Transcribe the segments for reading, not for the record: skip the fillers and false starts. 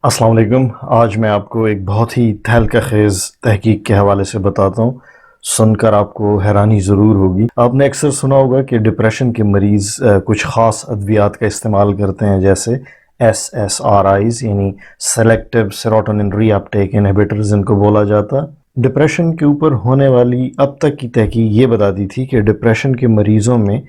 السلام علیکم۔ آج میں آپ کو ایک بہت ہی تہلکہ خیز تحقیق کے حوالے سے بتاتا ہوں، سن کر آپ کو حیرانی ضرور ہوگی۔ آپ نے اکثر سنا ہوگا کہ ڈپریشن کے مریض کچھ خاص ادویات کا استعمال کرتے ہیں، جیسے SSRIs یعنی سلیکٹیو سیروٹونن ری اپٹیک انہیبیٹرز ان کو بولا جاتا۔ ڈپریشن کے اوپر ہونے والی اب تک کی تحقیق یہ بتاتی تھی کہ ڈپریشن کے مریضوں میں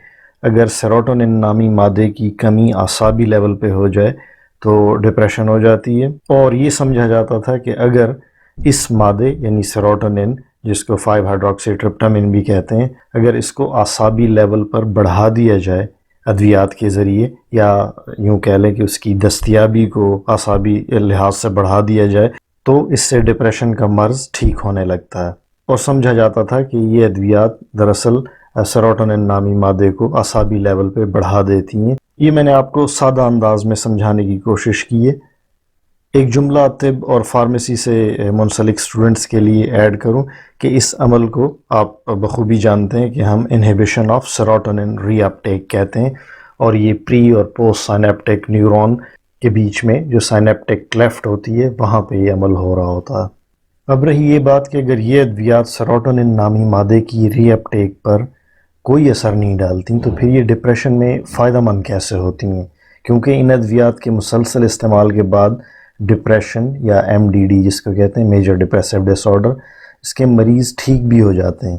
اگر سیروٹونن نامی مادے کی کمی اعصابی لیول پہ ہو جائے تو ڈپریشن ہو جاتی ہے، اور یہ سمجھا جاتا تھا کہ اگر اس مادے یعنی سیروٹونن، جس کو 5 ہائیڈروکسی ٹرپٹامن بھی کہتے ہیں، اگر اس کو اعصابی لیول پر بڑھا دیا جائے ادویات کے ذریعے، یا یوں کہہ لیں کہ اس کی دستیابی کو اعصابی لحاظ سے بڑھا دیا جائے، تو اس سے ڈپریشن کا مرض ٹھیک ہونے لگتا ہے۔ اور سمجھا جاتا تھا کہ یہ ادویات دراصل سیروٹونن نامی مادے کو اعصابی لیول پہ بڑھا دیتی ہیں۔ یہ میں نے آپ کو سادہ انداز میں سمجھانے کی کوشش کی ہے۔ ایک جملہ طب اور فارمیسی سے منسلک سٹوڈنٹس کے لیے ایڈ کروں کہ اس عمل کو آپ بخوبی جانتے ہیں کہ ہم انہیبیشن آف سیروٹونن ری اپٹیک کہتے ہیں، اور یہ پری اور پوسٹ سائنیپٹک نیورون کے بیچ میں جو سائنیپٹک کلیفٹ ہوتی ہے وہاں پہ یہ عمل ہو رہا ہوتا ہے۔ اب رہی یہ بات کہ اگر یہ ادویات سیروٹونن نامی مادے کی ری اپٹیک پر کوئی اثر نہیں ڈالتی تو پھر یہ ڈپریشن میں فائدہ مند کیسے ہوتی ہیں، کیونکہ ان ادویات کے مسلسل استعمال کے بعد ڈپریشن یا MDD جس کو کہتے ہیں میجر ڈپریسو ڈس آرڈر، اس کے مریض ٹھیک بھی ہو جاتے ہیں۔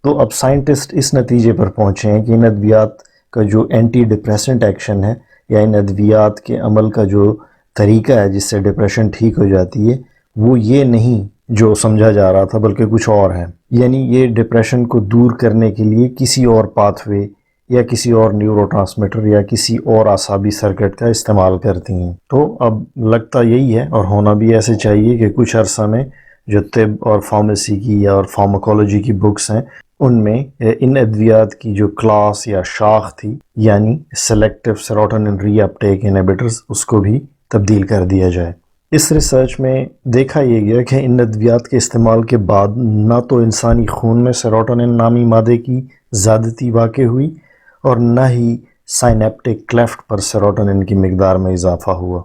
تو اب سائنٹسٹ اس نتیجے پر پہنچے ہیں کہ ان ادویات کا جو اینٹی ڈپریسنٹ ایکشن ہے، یا ان ادویات کے عمل کا جو طریقہ ہے جس سے ڈپریشن ٹھیک ہو جاتی ہے، وہ یہ نہیں جو سمجھا جا رہا تھا بلکہ کچھ اور ہے۔ یعنی یہ ڈپریشن کو دور کرنے کے لیے کسی اور پاتھ وے یا کسی اور نیورو ٹرانسمیٹر یا کسی اور اعصابی سرکٹ کا استعمال کرتی ہیں۔ تو اب لگتا یہی ہے، اور ہونا بھی ایسے چاہیے، کہ کچھ عرصہ میں جو طب اور فارمیسی کی اور فارماکولوجی کی بکس ہیں ان میں ان ادویات کی جو کلاس یا شاخ تھی، یعنی سلیکٹیو سیروٹونن ری اپٹیک انہیبیٹرز، اس کو بھی تبدیل کر دیا جائے۔ اس ریسرچ میں دیکھا یہ گیا کہ ان ادویات کے استعمال کے بعد نہ تو انسانی خون میں سیروٹونن نامی مادے کی زیادتی واقع ہوئی، اور نہ ہی سائنیپٹک کلیفٹ پر سیروٹونن کی مقدار میں اضافہ ہوا،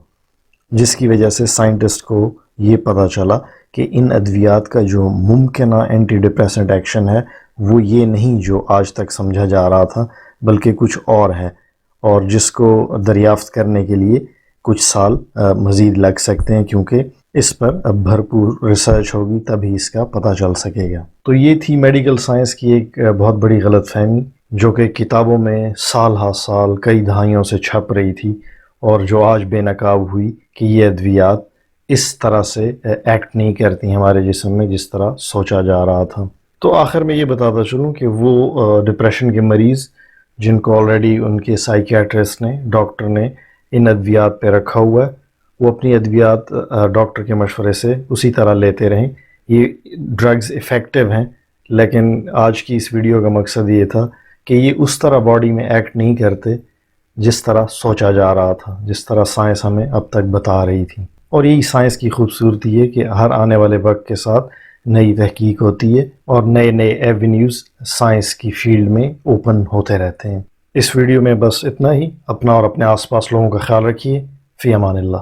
جس کی وجہ سے سائنٹسٹ کو یہ پتہ چلا کہ ان ادویات کا جو ممکنہ اینٹی ڈپریسنٹ ایکشن ہے وہ یہ نہیں جو آج تک سمجھا جا رہا تھا، بلکہ کچھ اور ہے، اور جس کو دریافت کرنے کے لیے کچھ سال مزید لگ سکتے ہیں، کیونکہ اس پر اب بھرپور ریسرچ ہوگی تبھی اس کا پتہ چل سکے گا۔ تو یہ تھی میڈیکل سائنس کی ایک بہت بڑی غلط فہمی، جو کہ کتابوں میں سال ہا سال کئی دہائیوں سے چھپ رہی تھی، اور جو آج بے نقاب ہوئی کہ یہ ادویات اس طرح سے ایکٹ نہیں کرتی ہمارے جسم میں جس طرح سوچا جا رہا تھا۔ تو آخر میں یہ بتاتا چلوں کہ وہ ڈپریشن کے مریض جن کو آلریڈی ان کے سائیکیاٹرسٹ نے، ڈاکٹر نے ان ادویات پہ رکھا ہوا ہے، وہ اپنی ادویات ڈاکٹر کے مشورے سے اسی طرح لیتے رہیں۔ یہ ڈرگز افیکٹو ہیں، لیکن آج کی اس ویڈیو کا مقصد یہ تھا کہ یہ اس طرح باڈی میں ایکٹ نہیں کرتے جس طرح سوچا جا رہا تھا، جس طرح سائنس ہمیں اب تک بتا رہی تھی۔ اور یہی سائنس کی خوبصورتی ہے کہ ہر آنے والے وقت کے ساتھ نئی تحقیق ہوتی ہے، اور نئے نئے ایونیوز سائنس کی فیلڈ میں اوپن ہوتے رہتے ہیں۔ اس ویڈیو میں بس اتنا ہی۔ اپنا اور اپنے آس پاس لوگوں کا خیال رکھیے۔ فی امان اللہ۔